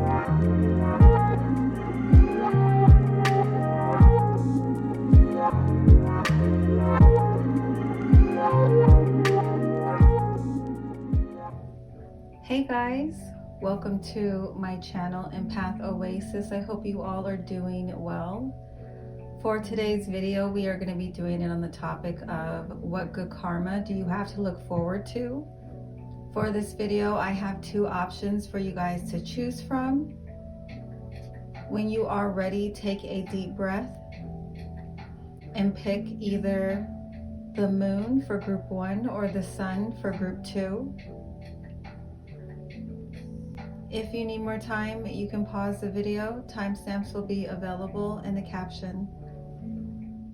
Hey guys, welcome to my channel EmpathOasis. I hope you all are doing well. For today's video, we are going to be doing it on the topic of what good karma do you have to look forward to. For this video, I have two options for you guys to choose from. When you are ready, take a deep breath and pick either the moon for group 1 or the sun for group 2. If you need more time, you can pause the video. Timestamps will be available in the caption.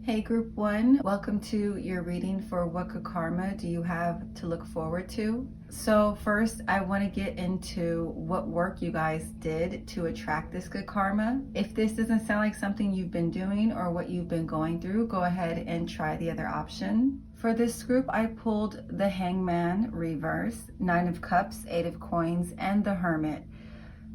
Hey group 1, welcome to your reading for what good karma do you have to look forward to. So first, I want to get into what work you guys did to attract this good karma. If this doesn't sound like something you've been doing or what you've been going through, go ahead and try the other option. For this group, I pulled the Hangman reverse, 9 of Cups, 8 of Coins, and the Hermit.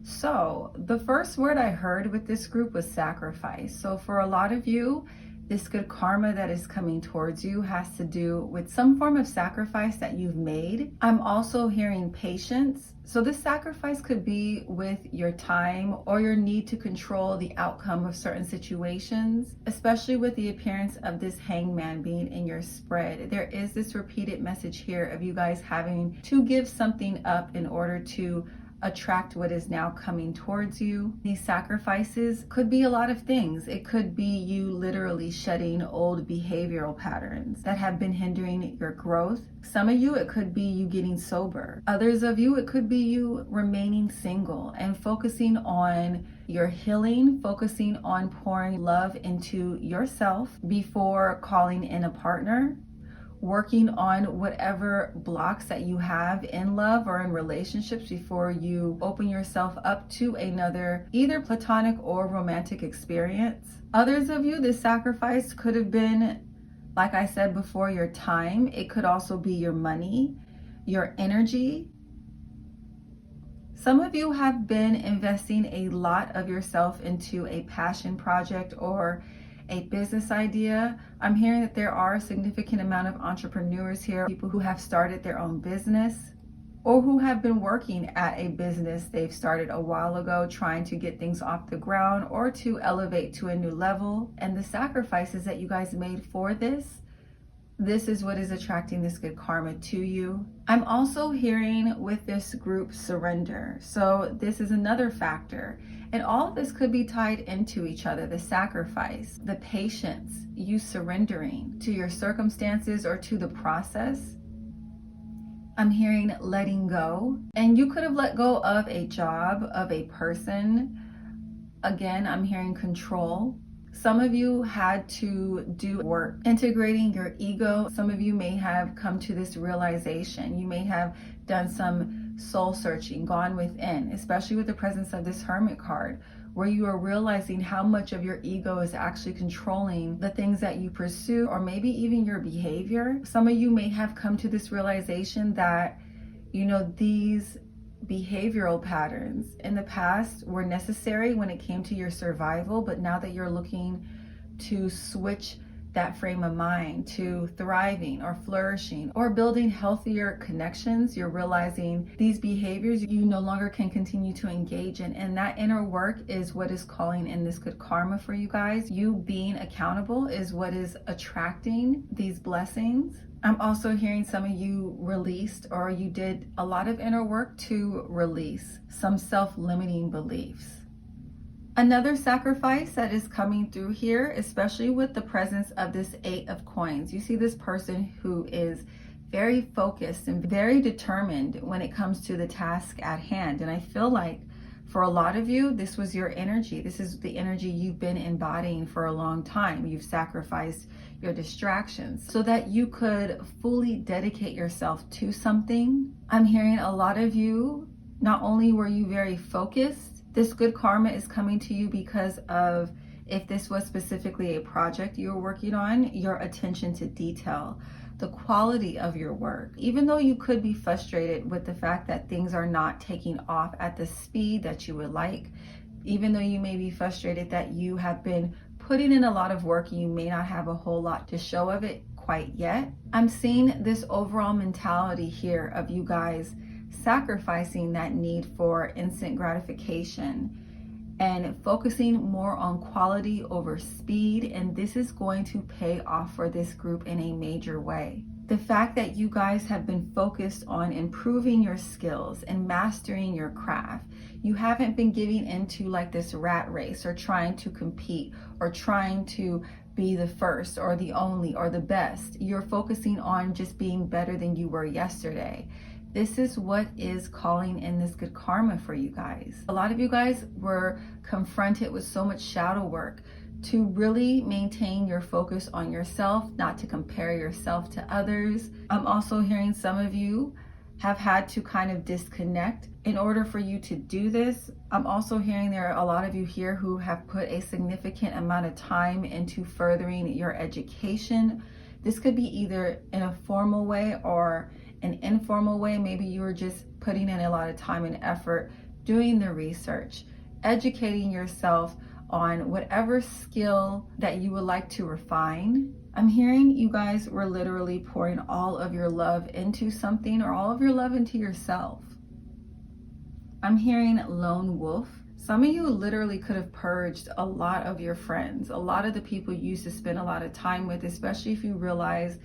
So the first word I heard with this group was sacrifice. So for a lot of you, this good karma that is coming towards you has to do with some form of sacrifice that you've made. I'm also hearing patience. So this sacrifice could be with your time or your need to control the outcome of certain situations, especially with the appearance of this hangman being in your spread. There is this repeated message here of you guys having to give something up in order to attract what is now coming towards you. These sacrifices could be a lot of things. It could be you literally shedding old behavioral patterns that have been hindering your growth. Some of you, it could be you getting sober. Others of you, it could be you remaining single and focusing on your healing, focusing on pouring love into yourself before calling in a partner. Working on whatever blocks that you have in love or in relationships before you open yourself up to another either platonic or romantic experience. Others of you, this sacrifice could have been, like I said before, your time. It could also be your money, your energy. Some of you have been investing a lot of yourself into a passion project or a business idea. I'm hearing that there are a significant amount of entrepreneurs here, people who have started their own business or who have been working at a business they've started a while ago, trying to get things off the ground or to elevate to a new level. And the sacrifices that you guys made for this is what is attracting this good karma to you. I'm also hearing with this group surrender. So this is another factor. And all of this could be tied into each other. The sacrifice, the patience, you surrendering to your circumstances or to the process. I'm hearing letting go. And you could have let go of a job, of a person. Again, I'm hearing control. Some of you had to do work integrating your ego. Some of you may have come to this realization. You may have done some soul searching, gone within, especially with the presence of this Hermit card, where you are realizing how much of your ego is actually controlling the things that you pursue or maybe even your behavior. Some of you may have come to this realization that, these behavioral patterns in the past were necessary when it came to your survival, but now that you're looking to switch that frame of mind to thriving or flourishing or building healthier connections, you're realizing these behaviors you no longer can continue to engage in. And that inner work is what is calling in this good karma for you guys. You being accountable is what is attracting these blessings. I'm also hearing some of you released or you did a lot of inner work to release some self-limiting beliefs. Another sacrifice that is coming through here, especially with the presence of this 8 of Coins. You see this person who is very focused and very determined when it comes to the task at hand. And I feel like for a lot of you, this was your energy. This is the energy you've been embodying for a long time. You've sacrificed your distractions so that you could fully dedicate yourself to something. I'm hearing a lot of you, not only were you very focused, this good karma is coming to you because of, if this was specifically a project you were working on, your attention to detail. the quality of your work. Even though you could be frustrated with the fact that things are not taking off at the speed that you would like, even though you may be frustrated that you have been putting in a lot of work and you may not have a whole lot to show of it quite yet, I'm seeing this overall mentality here of you guys sacrificing that need for instant gratification and focusing more on quality over speed, and this is going to pay off for this group in a major way. The fact that you guys have been focused on improving your skills and mastering your craft. You haven't been giving into like this rat race or trying to compete or trying to be the first or the only or the best. You're focusing on just being better than you were yesterday. This is what is calling in this good karma for you guys. A lot of you guys were confronted with so much shadow work to really maintain your focus on yourself, not to compare yourself to others. I'm also hearing some of you have had to kind of disconnect in order for you to do this. I'm also hearing there are a lot of you here who have put a significant amount of time into furthering your education. This could be either in a formal way or an informal way. Maybe you were just putting in a lot of time and effort doing the research, educating yourself on whatever skill that you would like to refine. I'm hearing you guys were literally pouring all of your love into something or all of your love into yourself. I'm hearing lone wolf. Some of you literally could have purged a lot of your friends, a lot of the people you used to spend a lot of time with, especially if you realize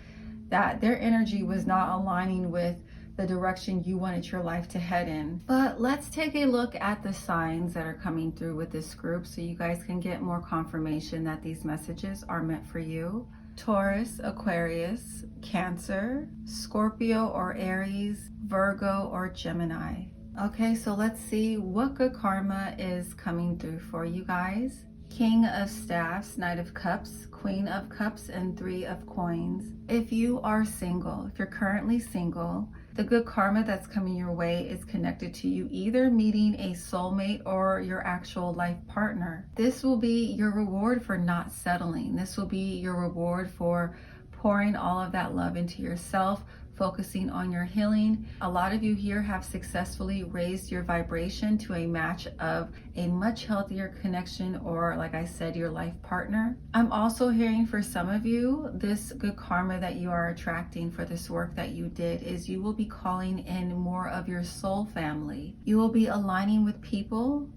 that their energy was not aligning with the direction you wanted your life to head in. But let's take a look at the signs that are coming through with this group so you guys can get more confirmation that these messages are meant for you. Taurus, Aquarius, Cancer, Scorpio or Aries, Virgo or Gemini. Okay, so let's see what good karma is coming through for you guys. King of Staffs, Knight of Cups, Queen of Cups, and Three of Coins. If you are single, if you're currently single, the good karma that's coming your way is connected to you either meeting a soulmate or your actual life partner. This will be your reward for not settling. This will be your reward for pouring all of that love into yourself, focusing on your healing. A lot of you here have successfully raised your vibration to a match of a much healthier connection or, like I said, your life partner. I'm also hearing for some of you, this good karma that you are attracting for this work that you did is you will be calling in more of your soul family. You will be aligning with people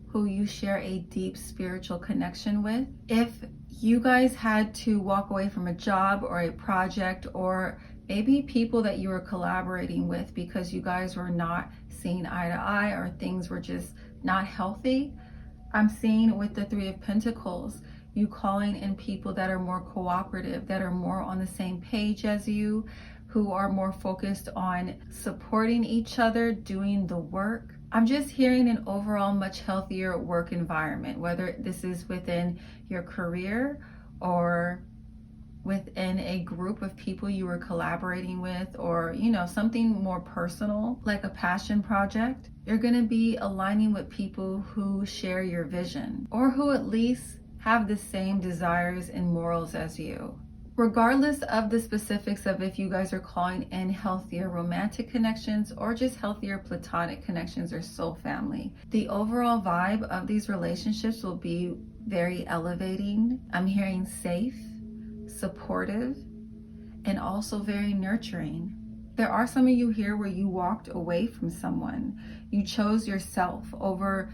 who you share a deep spiritual connection with. If you guys had to walk away from a job or a project or maybe people that you were collaborating with because you guys were not seeing eye to eye or things were just not healthy, I'm seeing with the Three of Pentacles, you calling in people that are more cooperative, that are more on the same page as you, who are more focused on supporting each other, doing the work. I'm just hearing an overall much healthier work environment, whether this is within your career or within a group of people you were collaborating with, or something more personal like a passion project. You're going to be aligning with people who share your vision or who at least have the same desires and morals as you. Regardless of the specifics of if you guys are calling in healthier romantic connections or just healthier platonic connections or soul family, the overall vibe of these relationships will be very elevating. I'm hearing safe, supportive, and also very nurturing. There are some of you here where you walked away from someone. You chose yourself over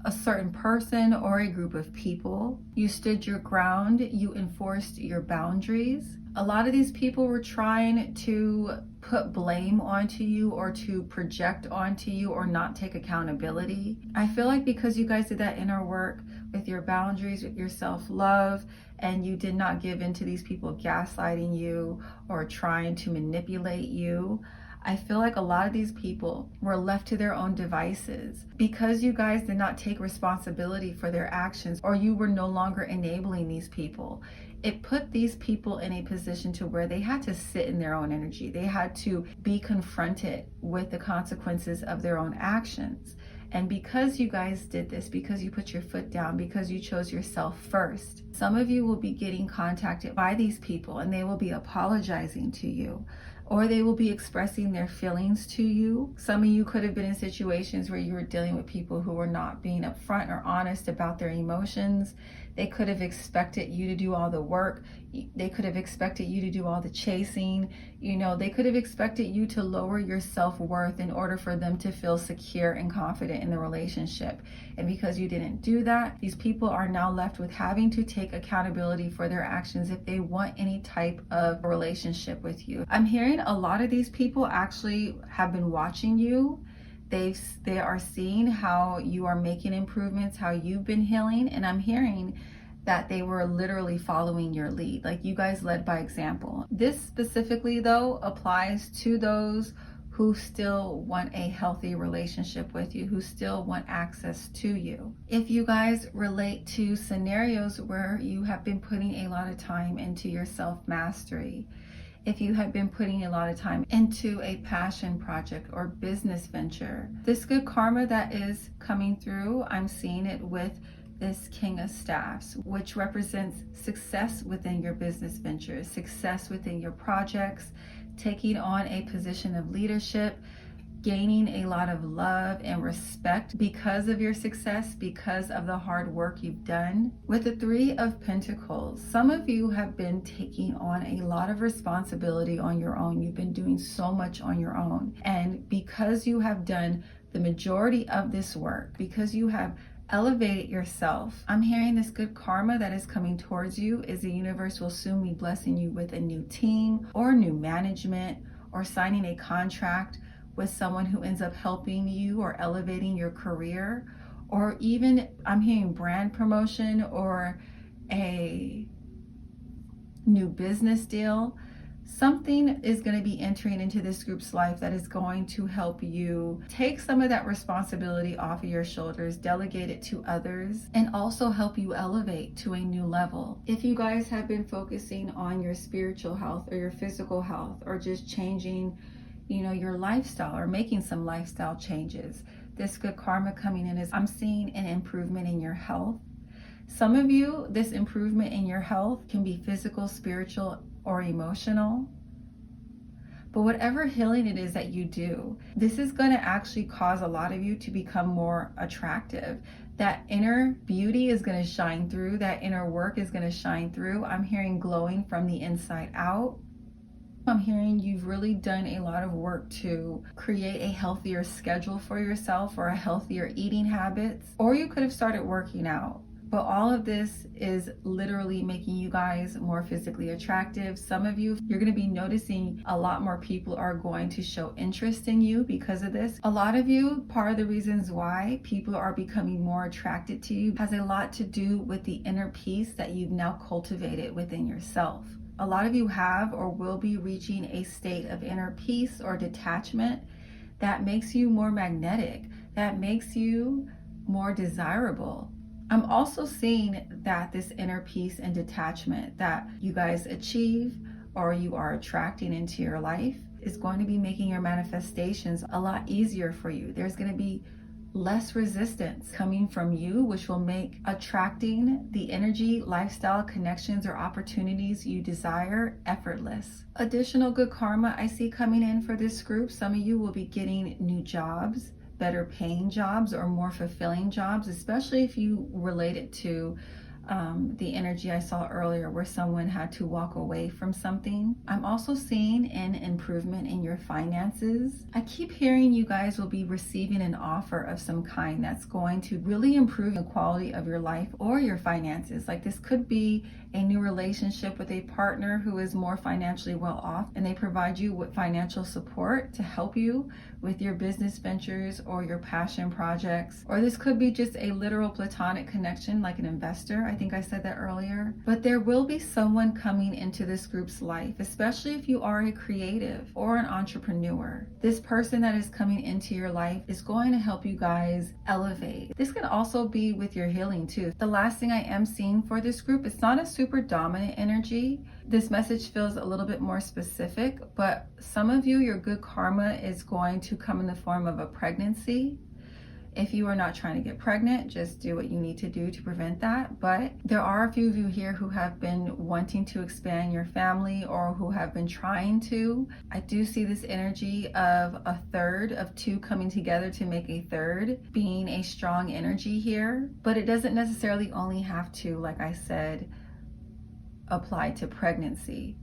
a certain person or a group of people. You stood your ground. You enforced your boundaries. A lot of these people were trying to put blame onto you or to project onto you or not take accountability. I feel like because you guys did that inner work with your boundaries, with your self-love, and you did not give in to these people gaslighting you or trying to manipulate you, I feel like a lot of these people were left to their own devices because you guys did not take responsibility for their actions, or you were no longer enabling these people. It put these people in a position to where they had to sit in their own energy. They had to be confronted with the consequences of their own actions. And because you guys did this, because you put your foot down, because you chose yourself first, some of you will be getting contacted by these people and they will be apologizing to you, or they will be expressing their feelings to you. Some of you could have been in situations where you were dealing with people who were not being upfront or honest about their emotions. They could have expected you to do all the work. They could have expected you to do all the chasing. They could have expected you to lower your self-worth in order for them to feel secure and confident in the relationship. And because you didn't do that, these people are now left with having to take accountability for their actions if they want any type of relationship with you. I'm hearing a lot of these people actually have been watching you. They are seeing how you are making improvements, how you've been healing, and I'm hearing that they were literally following your lead. Like, you guys led by example. This specifically, though, applies to those who still want a healthy relationship with you, who still want access to you. If you guys relate to scenarios where you have been putting a lot of time into your self-mastery, if you have been putting a lot of time into a passion project or business venture, this good karma that is coming through, I'm seeing it with this King of Staffs, which represents success within your business ventures, success within your projects, taking on a position of leadership, gaining a lot of love and respect because of your success, because of the hard work you've done. With the Three of Pentacles, some of you have been taking on a lot of responsibility on your own. You've been doing so much on your own. And because you have done the majority of this work, because you have elevated yourself, I'm hearing this good karma that is coming towards you is the universe will soon be blessing you with a new team or new management, or signing a contract with someone who ends up helping you or elevating your career, or even I'm hearing brand promotion or a new business deal. Something is going to be entering into this group's life that is going to help you take some of that responsibility off of your shoulders, delegate it to others, and also help you elevate to a new level. If you guys have been focusing on your spiritual health or your physical health, or just changing your lifestyle or making some lifestyle changes, this good karma coming in is I'm seeing an improvement in your health. Some of you, this improvement in your health can be physical, spiritual, or emotional. But whatever healing it is that you do, this is going to actually cause a lot of you to become more attractive. That inner beauty is going to shine through. That inner work is going to shine through. I'm hearing glowing from the inside out. I'm hearing you've really done a lot of work to create a healthier schedule for yourself, or a healthier eating habits, or you could have started working out. But all of this is literally making you guys more physically attractive. Some of you, you're going to be noticing a lot more people are going to show interest in you because of this. A lot of you, part of the reasons why people are becoming more attracted to you has a lot to do with the inner peace that you've now cultivated within yourself. A lot of you have or will be reaching a state of inner peace or detachment that makes you more magnetic, that makes you more desirable. I'm also seeing that this inner peace and detachment that you guys achieve or you are attracting into your life is going to be making your manifestations a lot easier for you. There's going to be less resistance coming from you, which will make attracting the energy, lifestyle, connections, or opportunities you desire effortless. Additional good karma I see coming in for this group. Some of you will be getting new jobs, better paying jobs, or more fulfilling jobs, especially if you relate it to the energy I saw earlier where someone had to walk away from something. I'm also seeing an improvement in your finances. I keep hearing you guys will be receiving an offer of some kind that's going to really improve the quality of your life or your finances. Like, this could be a new relationship with a partner who is more financially well off, and they provide you with financial support to help you with your business ventures or your passion projects. Or this could be just a literal platonic connection, like an investor. I think I said that earlier. But there will be someone coming into this group's life, especially if you are a creative or an entrepreneur. This person that is coming into your life is going to help you guys elevate. This can also be with your healing too. The last thing I am seeing for this group, it's not a super dominant energy. This message feels a little bit more specific, but some of you, your good karma is going to come in the form of a pregnancy. If you are not trying to get pregnant, just do what you need to do to prevent that. But there are a few of you here who have been wanting to expand your family or who have been trying to. I do see this energy of a third of two coming together to make a third being a strong energy here. But it doesn't necessarily only have to, like I said, apply to pregnancy.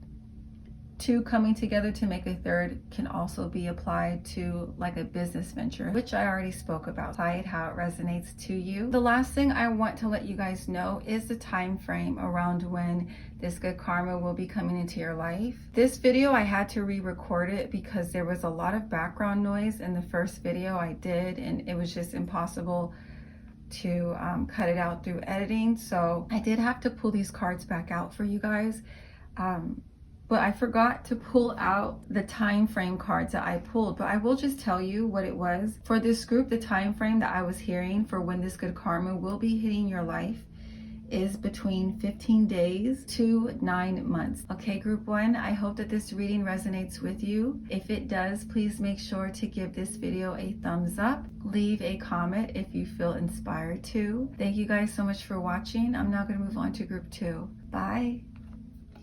Two coming together to make a third can also be applied to like a business venture, which I already spoke about. Decide how it resonates to you. The last thing I want to let you guys know is the time frame around when this good karma will be coming into your life. This video, I had to re-record it because there was a lot of background noise in the first video I did, and it was just impossible to cut it out through editing. So I did have to pull these cards back out for you guys. But I forgot to pull out the time frame cards that I pulled, but I will just tell you what it was. For this group, the time frame that I was hearing for when this good karma will be hitting your life is between 15 days to 9 months. Okay, group one, I hope that this reading resonates with you. If it does, please make sure to give this video a thumbs up. Leave a comment if you feel inspired to. Thank you guys so much for watching. I'm now going to move on to group two. Bye.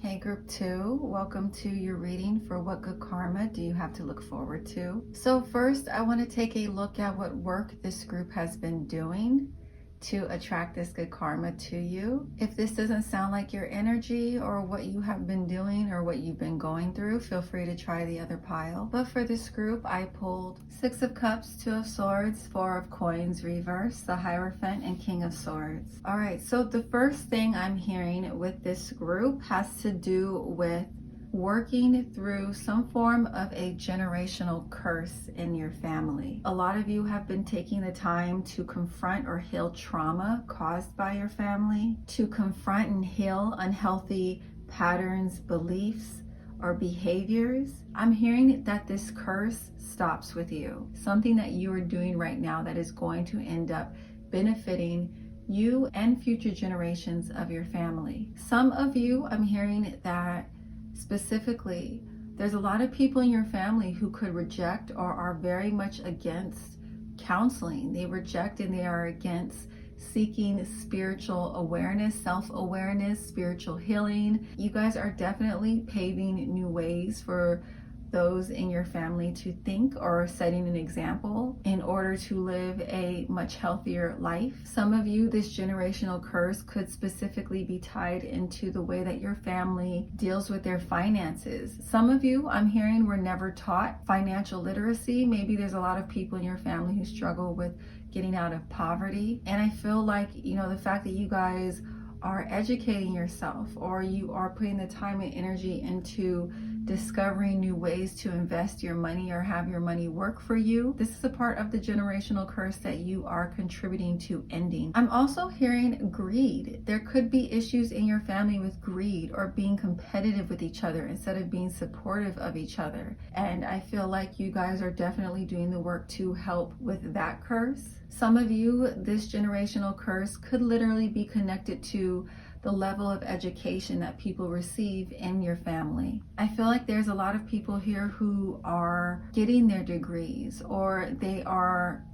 Hey group two, welcome to your reading for what good karma do you have to look forward to. So first, I want to take a look at what work this group has been doing to attract this good karma to you. If this doesn't sound like your energy or what you have been doing or what you've been going through, feel free to try the other pile. But for this group, I pulled Six of Cups, Two of Swords, Four of Coins reverse, the Hierophant, and King of Swords. All right, so the first thing I'm hearing with this group has to do with working through some form of a generational curse in your family. A lot of you have been taking the time to confront or heal trauma caused by your family, to confront and heal unhealthy patterns, beliefs, or behaviors. I'm hearing that this curse stops with you. Something that you are doing right now that is going to end up benefiting you and future generations of your family. Some of you, I'm hearing that specifically, there's a lot of people in your family who could reject or are very much against counseling. They reject and they are against seeking spiritual awareness, self-awareness, spiritual healing. You guys are definitely paving new ways for those in your family to think or setting an example in order to live a much healthier life. Some of you, this generational curse could specifically be tied into the way that your family deals with their finances. Some of you, I'm hearing, were never taught financial literacy. Maybe there's a lot of people in your family who struggle with getting out of poverty. And I feel like, you know, the fact that you guys are educating yourself or you are putting the time and energy into discovering new ways to invest your money or have your money work for you. This is a part of the generational curse that you are contributing to ending. I'm also hearing greed. There could be issues in your family with greed or being competitive with each other instead of being supportive of each other. And I feel like you guys are definitely doing the work to help with that curse. Some of you, this generational curse could literally be connected to the level of education that people receive in your family. I feel like there's a lot of people here who are getting their degrees or they are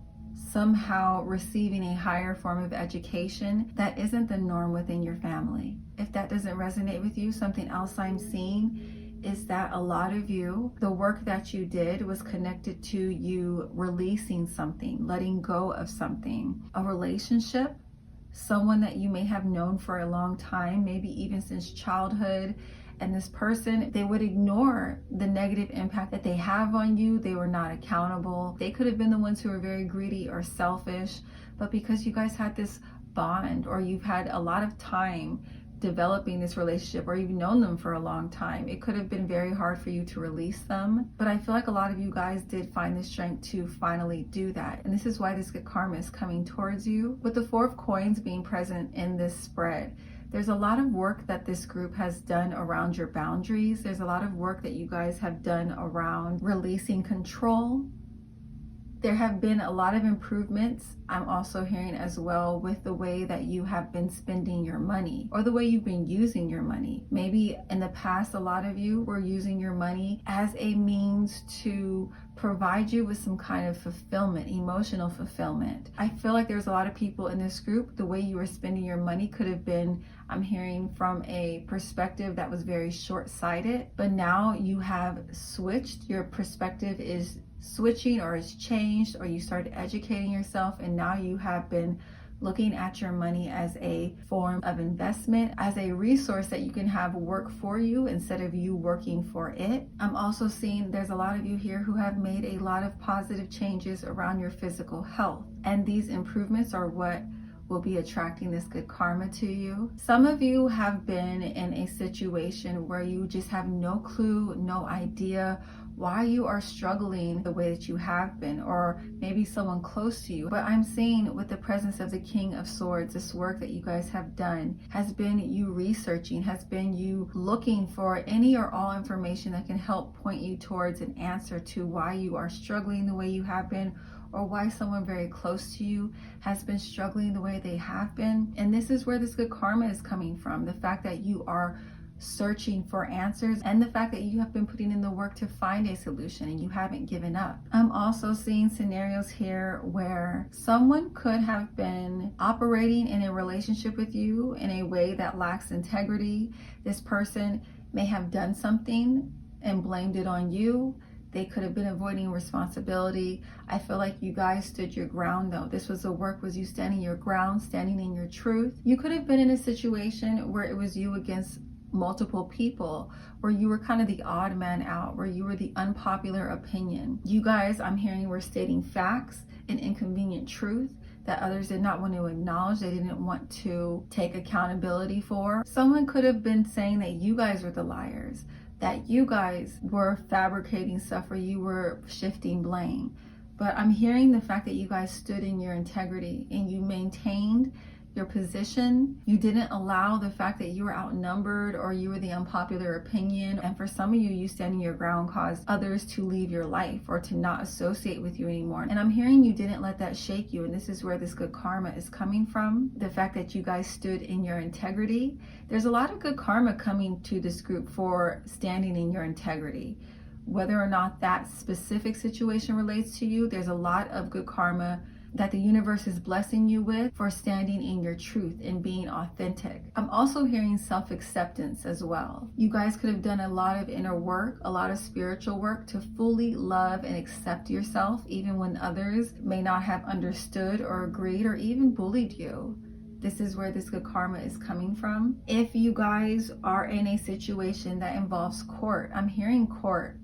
somehow receiving a higher form of education that isn't the norm within your family. If that doesn't resonate with you, something else I'm seeing is that a lot of you, the work that you did was connected to you releasing something, letting go of something, a relationship, someone that you may have known for a long time, maybe even since childhood, and this person, they would ignore the negative impact that they have on you. They were not accountable. They could have been the ones who were very greedy or selfish, but because you guys had this bond or you've had a lot of time developing this relationship or you've known them for a long time, it could have been very hard for you to release them. But I feel like a lot of you guys did find the strength to finally do that. And this is why this good karma is coming towards you. With the Four of Coins being present in this spread, there's a lot of work that this group has done around your boundaries. There's a lot of work that you guys have done around releasing control. There have been a lot of improvements, I'm also hearing as well, with the way that you have been spending your money or the way you've been using your money. Maybe in the past, a lot of you were using your money as a means to provide you with some kind of fulfillment, emotional fulfillment. I feel like there's a lot of people in this group, the way you were spending your money could have been, I'm hearing, from a perspective that was very short-sighted, but now you have switched. Your perspective is switching, or is changed, or you started educating yourself, and now you have been looking at your money as a form of investment, as a resource that you can have work for you instead of you working for it. I'm also seeing there's a lot of you here who have made a lot of positive changes around your physical health, and these improvements are what will be attracting this good karma to you. Some of you have been in a situation where you just have no clue, no idea why you are struggling the way that you have been, or maybe someone close to you. But I'm seeing with the presence of the King of Swords, this work that you guys have done has been you researching, has been you looking for any or all information that can help point you towards an answer to why you are struggling the way you have been, or why someone very close to you has been struggling the way they have been. And this is where this good karma is coming from. The fact that you are searching for answers, and the fact that you have been putting in the work to find a solution and you haven't given up. I'm also seeing scenarios here where someone could have been operating in a relationship with you in a way that lacks integrity. This person may have done something and blamed it on you. They could have been avoiding responsibility. I feel like you guys stood your ground though. This was the work, was you standing your ground, standing in your truth. You could have been in a situation where it was you against multiple people, where you were kind of the odd man out, where you were the unpopular opinion. You guys, I'm hearing, were stating facts and inconvenient truth that others did not want to acknowledge, they didn't want to take accountability for. Someone could have been saying that you guys were the liars, that you guys were fabricating stuff, or you were shifting blame. But I'm hearing the fact that you guys stood in your integrity and you maintained your position. You didn't allow the fact that you were outnumbered or you were the unpopular opinion. And for some of you, you standing your ground caused others to leave your life or to not associate with you anymore. And I'm hearing you didn't let that shake you. And this is where this good karma is coming from. The fact that you guys stood in your integrity. There's a lot of good karma coming to this group for standing in your integrity. Whether or not that specific situation relates to you, there's a lot of good karma that the universe is blessing you with for standing in your truth and being authentic. I'm also hearing self-acceptance as well. You guys could have done a lot of inner work, a lot of spiritual work to fully love and accept yourself, even when others may not have understood or agreed or even bullied you. This is where this good karma is coming from. If you guys are in a situation that involves court, I'm hearing court.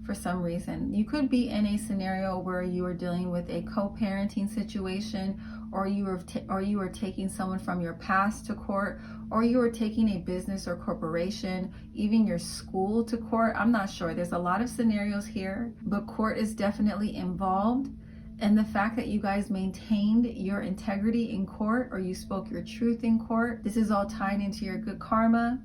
For some reason, you could be in a scenario where you are dealing with a co-parenting situation, or you are taking someone from your past to court, or you are taking a business or corporation, even your school, to court. I'm not sure. There's a lot of scenarios here, but court is definitely involved. And the fact that you guys maintained your integrity in court, or you spoke your truth in court, this is all tied into your good karma.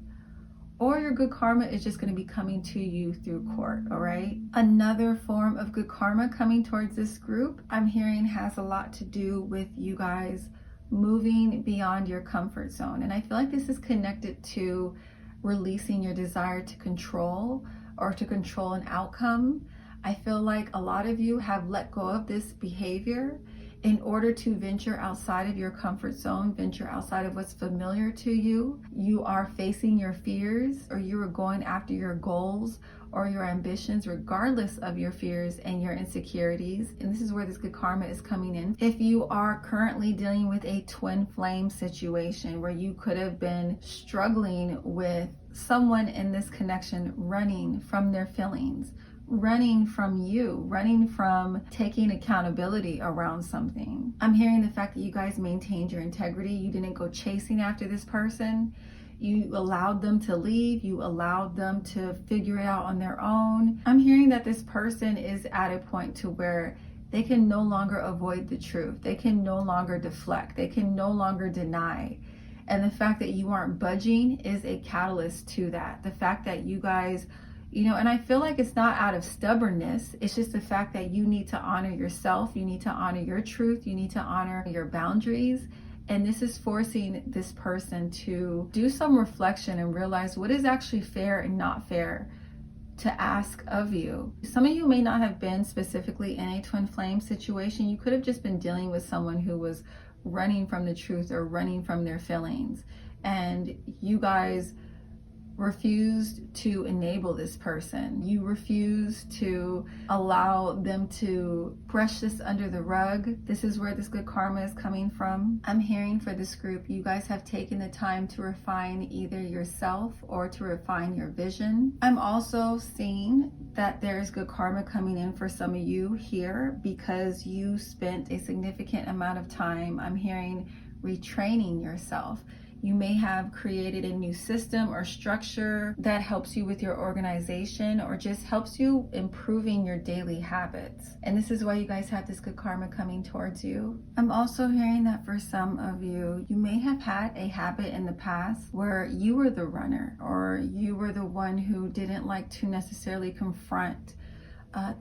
Or your good karma is just going to be coming to you through court, all right? Another form of good karma coming towards this group, I'm hearing, has a lot to do with you guys moving beyond your comfort zone. And I feel like this is connected to releasing your desire to control, or to control an outcome. I feel like a lot of you have let go of this behavior in order to venture outside of your comfort zone, venture outside of what's familiar to you. You are facing your fears, or you are going after your goals or your ambitions, regardless of your fears and your insecurities. And this is where this good karma is coming in. If you are currently dealing with a twin flame situation where you could have been struggling with someone in this connection running from their feelings, running from you, running from taking accountability around something. I'm hearing the fact that you guys maintained your integrity. You didn't go chasing after this person. You allowed them to leave. You allowed them to figure it out on their own. I'm hearing that this person is at a point to where they can no longer avoid the truth. They can no longer deflect. They can no longer deny. And the fact that you aren't budging is a catalyst to that. The fact that you guys, and I feel like it's not out of stubbornness. It's just the fact that you need to honor yourself. You need to honor your truth. You need to honor your boundaries. And this is forcing this person to do some reflection and realize what is actually fair and not fair to ask of you. Some of you may not have been specifically in a twin flame situation. You could have just been dealing with someone who was running from the truth or running from their feelings, and you guys refused to enable this person. You refused to allow them to brush this under the rug. This is where this good karma is coming from. I'm hearing for this group, you guys have taken the time to refine either yourself or to refine your vision. I'm also seeing that there is good karma coming in for some of you here because you spent a significant amount of time, I'm hearing, retraining yourself. You may have created a new system or structure that helps you with your organization or just helps you improving your daily habits. And this is why you guys have this good karma coming towards you. I'm also hearing that for some of you, you may have had a habit in the past where you were the runner or you were the one who didn't like to necessarily confront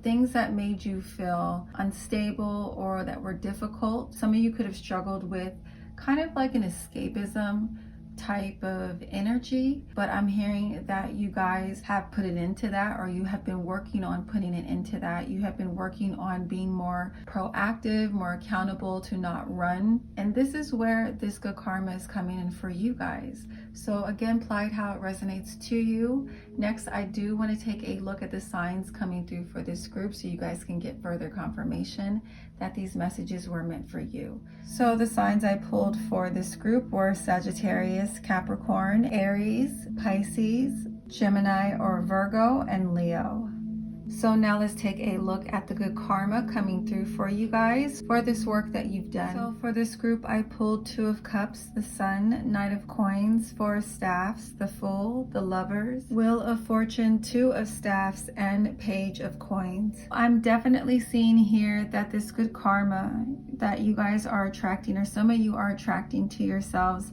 things that made you feel unstable or that were difficult. Some of you could have struggled with kind of like an escapism type of energy, but I'm hearing that you guys have put it into that, or you have been working on putting it into that. You have been working on being more proactive, more accountable, to not run. And this is where this good karma is coming in for you guys. So again, apply how it resonates to you. Next, I do want to take a look at the signs coming through for this group so you guys can get further confirmation that these messages were meant for you. So the signs I pulled for this group were Sagittarius, Capricorn, Aries, Pisces, Gemini or Virgo, and Leo. So now let's take a look at the good karma coming through for you guys for this work that you've done. So for this group, I pulled Two of Cups, the Sun, Knight of Coins, Four of Staffs, the Fool, the Lovers, Wheel of Fortune, Two of Staffs, and Page of Coins. I'm definitely seeing here that this good karma that you guys are attracting, or some of you are attracting to yourselves,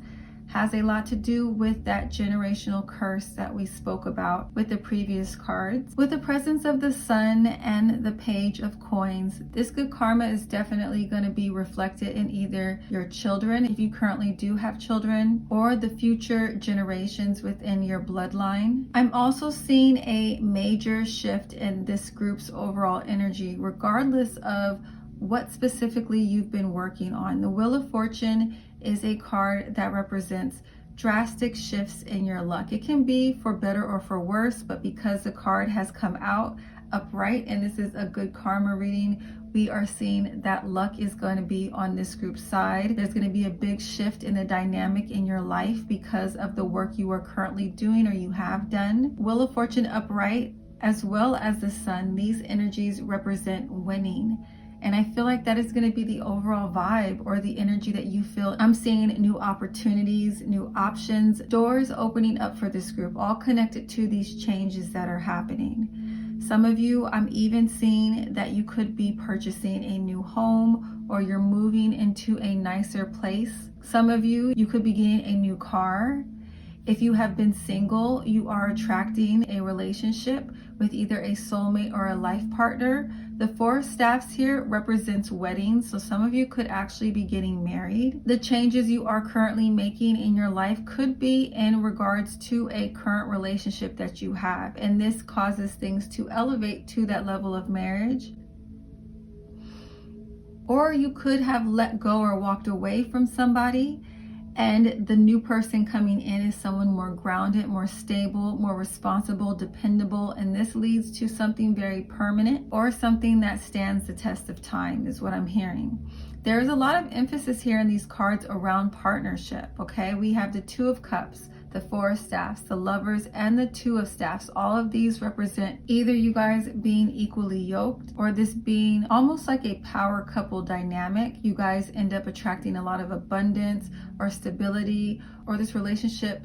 has a lot to do with that generational curse that we spoke about with the previous cards. With the presence of the Sun and the Page of Coins, this good karma is definitely going to be reflected in either your children, if you currently do have children, or the future generations within your bloodline. I'm also seeing a major shift in this group's overall energy, regardless of what specifically you've been working on. The Wheel of Fortune is a card that represents drastic shifts in your luck. It can be for better or for worse, but because the card has come out upright and this is a good karma reading, we are seeing that luck is going to be on this group's side. There's going to be a big shift in the dynamic in your life because of the work you are currently doing or you have done. Wheel of Fortune upright as well as the Sun, these energies represent winning. And I feel like that is going to be the overall vibe or the energy that you feel. I'm seeing new opportunities, new options, doors opening up for this group, all connected to these changes that are happening. Some of you, I'm even seeing that you could be purchasing a new home or you're moving into a nicer place. Some of you, you could be getting a new car. If you have been single, you are attracting a relationship with either a soulmate or a life partner. The Four of Staffs here represents weddings, so some of you could actually be getting married. The changes you are currently making in your life could be in regards to a current relationship that you have, and this causes things to elevate to that level of marriage. Or you could have let go or walked away from somebody, and the new person coming in is someone more grounded, more stable, more responsible, dependable, and this leads to something very permanent or something that stands the test of time is what I'm hearing. There's a lot of emphasis here in these cards around partnership, okay? We have the Two of Cups, the Four of Staffs, the Lovers, and the Two of Staffs. All of these represent either you guys being equally yoked or this being almost like a power couple dynamic. You guys end up attracting a lot of abundance or stability, or this relationship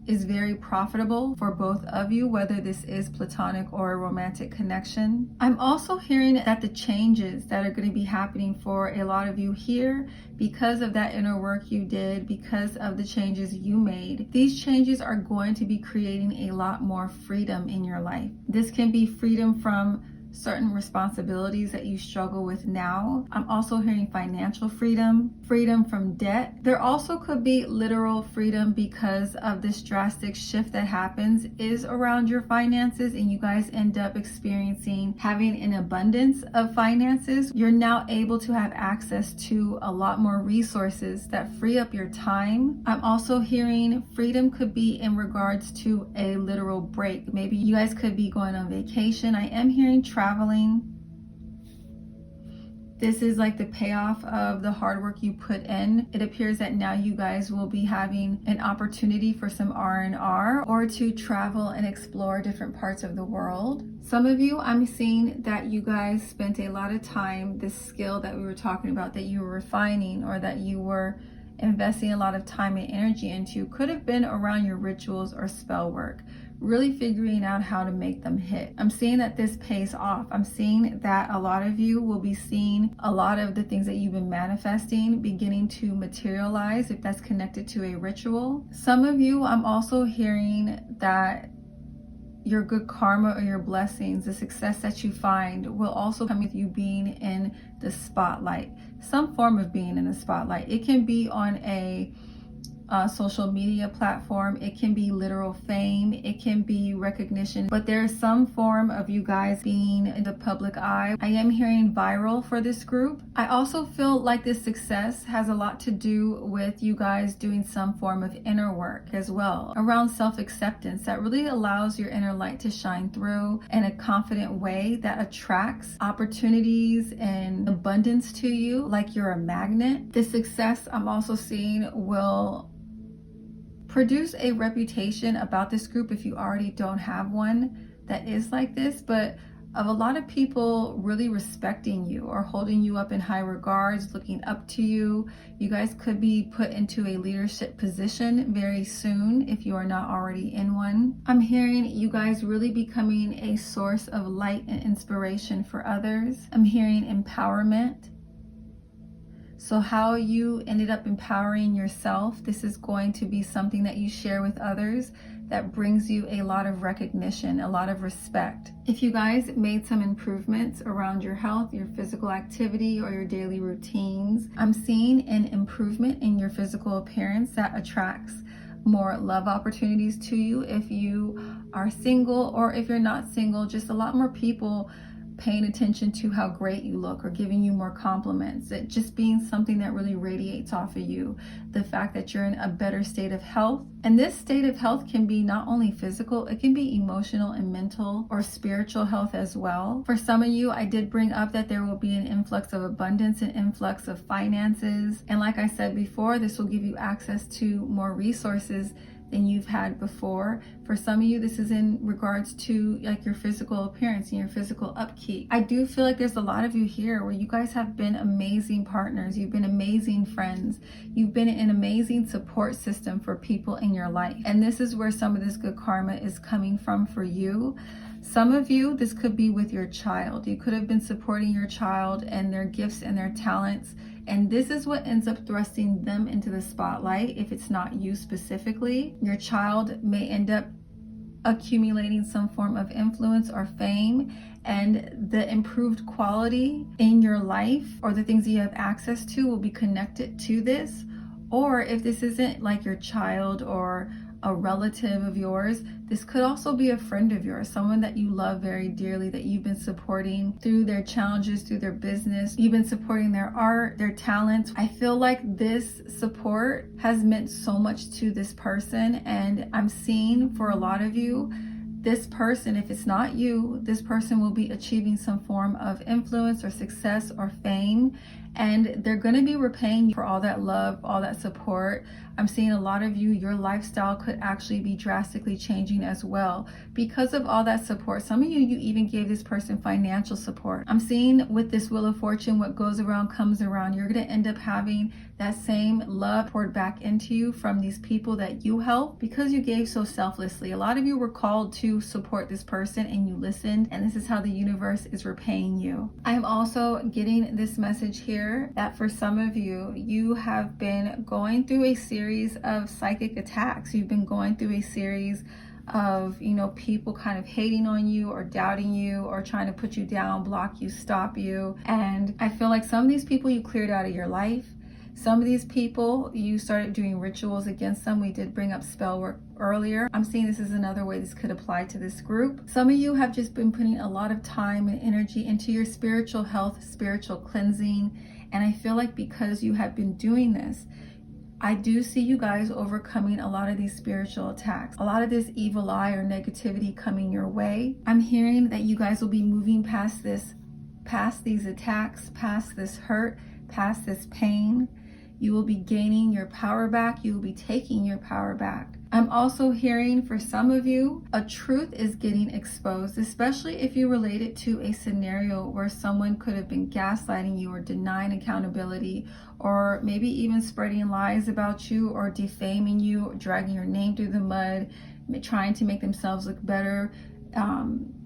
is very profitable for both of you, whether this is platonic or a romantic connection. I'm also hearing that the changes that are going to be happening for a lot of you here, because of that inner work you did, because of the changes you made, these changes are going to be creating a lot more freedom in your life. This can be freedom from certain responsibilities that you struggle with now. I'm also hearing financial freedom, freedom from debt. There also could be literal freedom because of this drastic shift that happens is around your finances, and you guys end up experiencing having an abundance of finances. You're now able to have access to a lot more resources that free up your time. I'm also hearing freedom could be in regards to a literal break. Maybe you guys could be going on vacation. I am hearing traveling. This is like the payoff of the hard work you put in. It appears that now you guys will be having an opportunity for some R&R or to travel and explore different parts of the world. Some of you, I'm seeing that you guys spent a lot of time, this skill that we were talking about, that you were refining or that you were investing a lot of time and energy into, could have been around your rituals or spell work, really figuring out how to make them hit. I'm seeing that this pays off. I'm seeing that a lot of you will be seeing a lot of the things that you've been manifesting beginning to materialize if that's connected to a ritual. Some of you, I'm also hearing that your good karma or your blessings, the success that you find, will also come with you being in the spotlight, some form of being in the spotlight. It can be on a social media platform, it can be literal fame, it can be recognition, but there's some form of you guys being in the public eye. I am hearing viral for this group. I also feel like this success has a lot to do with you guys doing some form of inner work as well around self-acceptance that really allows your inner light to shine through in a confident way that attracts opportunities and abundance to you like you're a magnet. This success I'm also seeing will produce a reputation about this group, if you already don't have one that is like this, but of a lot of people really respecting you or holding you up in high regards, looking up to you. You guys could be put into a leadership position very soon if you are not already in one. I'm hearing you guys really becoming a source of light and inspiration for others. I'm hearing empowerment. So how you ended up empowering yourself, this is going to be something that you share with others that brings you a lot of recognition, a lot of respect. If you guys made some improvements around your health, your physical activity, or your daily routines, I'm seeing an improvement in your physical appearance that attracts more love opportunities to you. If you are single or if you're not single, just a lot more people paying attention to how great you look or giving you more compliments. It just being something that really radiates off of you. The fact that you're in a better state of health. And this state of health can be not only physical, it can be emotional and mental or spiritual health as well. For some of you, I did bring up that there will be an influx of abundance, an influx of finances. And like I said before, this will give you access to more resources than you've had before. For some of you, this is in regards to like your physical appearance and your physical upkeep. I do feel like there's a lot of you here where you guys have been amazing partners. You've been amazing friends. You've been an amazing support system for people in your life. And this is where some of this good karma is coming from for you. Some of you, this could be with your child. You could have been supporting your child and their gifts and their talents. And this is what ends up thrusting them into the spotlight. If it's not you specifically, your child may end up accumulating some form of influence or fame, and the improved quality in your life or the things that you have access to will be connected to this. Or if this isn't like your child or a relative of yours, this could also be a friend of yours, someone that you love very dearly, that you've been supporting through their challenges, through their business. You've been supporting their art, their talents. I feel like this support has meant so much to this person, and I'm seeing for a lot of you, this person, if it's not you, this person will be achieving some form of influence or success or fame, and they're going to be repaying you for all that love, all that support. I'm seeing a lot of you, your lifestyle could actually be drastically changing as well because of all that support. Some of you, you even gave this person financial support. I'm seeing with this Wheel of Fortune, what goes around comes around. You're going to end up having that same love poured back into you from these people that you help because you gave so selflessly. A lot of you were called to support this person and you listened, and this is how the universe is repaying you. I am also getting this message here that for some of you, you have been going through a series of psychic attacks. You've been going through a series of, you know, people kind of hating on you or doubting you or trying to put you down, block you, stop you. And I feel like some of these people you cleared out of your life. Some of these people, you started doing rituals against them. We did bring up spell work earlier. I'm seeing this is another way this could apply to this group. Some of you have just been putting a lot of time and energy into your spiritual health, spiritual cleansing. And I feel like because you have been doing this, I do see you guys overcoming a lot of these spiritual attacks, a lot of this evil eye or negativity coming your way. I'm hearing that you guys will be moving past this, past these attacks, past this hurt, past this pain. You will be gaining your power back. You will be taking your power back. I'm also hearing for some of you, a truth is getting exposed, especially if you relate it to a scenario where someone could have been gaslighting you or denying accountability, or maybe even spreading lies about you or defaming you, dragging your name through the mud, trying to make themselves look better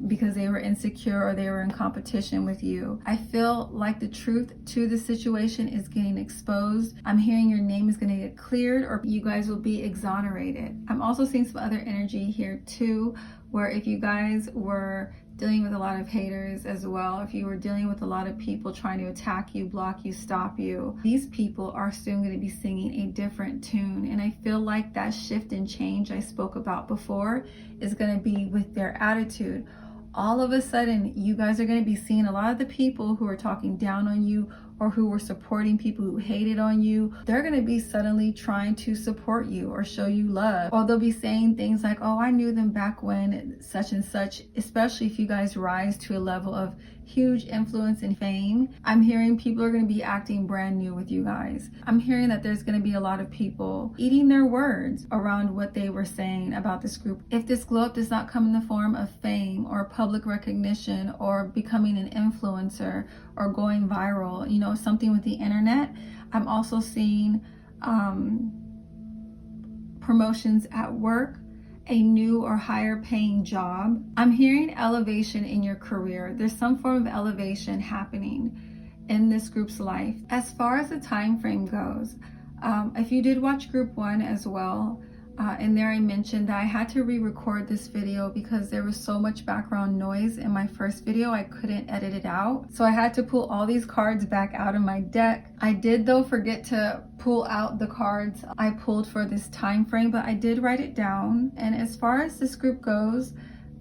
because they were insecure or they were in competition with you. I feel like the truth to the situation is getting exposed. I'm hearing your name is going to get cleared, or you guys will be exonerated. I'm also seeing some other energy here too, where if you guys were dealing with a lot of haters as well, if you were dealing with a lot of people trying to attack you, block you, stop you, these people are soon going to be singing a different tune. And I feel like that shift and change I spoke about before is going to be with their attitude. All of a sudden, you guys are going to be seeing a lot of the people who are talking down on you or who were supporting people who hated on you. They're going to be suddenly trying to support you or show you love. Or they'll be saying things like, oh, I knew them back when such and such, especially if you guys rise to a level of huge influence and fame. I'm hearing people are going to be acting brand new with you guys. I'm hearing that there's going to be a lot of people eating their words around what they were saying about this group. If this glow up does not come in the form of fame or public recognition or becoming an influencer or going viral, you know, something with the internet, I'm also seeing promotions at work, a new or higher paying job. I'm hearing elevation in your career. There's some form of elevation happening in this group's life. As far as the time frame goes, if you did watch group 1 as well, in there I mentioned that I had to re-record this video because there was so much background noise in my first video. I couldn't edit it out, so I had to pull all these cards back out of my deck. I did though forget to pull out the cards I pulled for this time frame, but I did write it down. And as far as this group goes,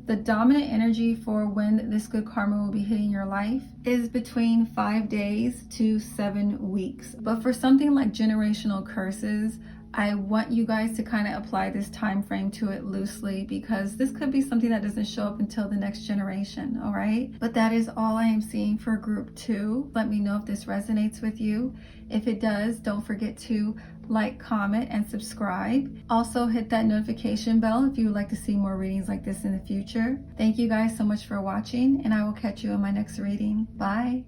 the dominant energy for when this good karma will be hitting your life is between 5 days to 7 weeks. But for something like generational curses, I want you guys to kind of apply this time frame to it loosely, because this could be something that doesn't show up until the next generation, all right? But that is all I am seeing for group 2. Let me know if this resonates with you. If it does, don't forget to like, comment, and subscribe. Also hit that notification bell if you would like to see more readings like this in the future. Thank you guys so much for watching, and I will catch you in my next reading. Bye.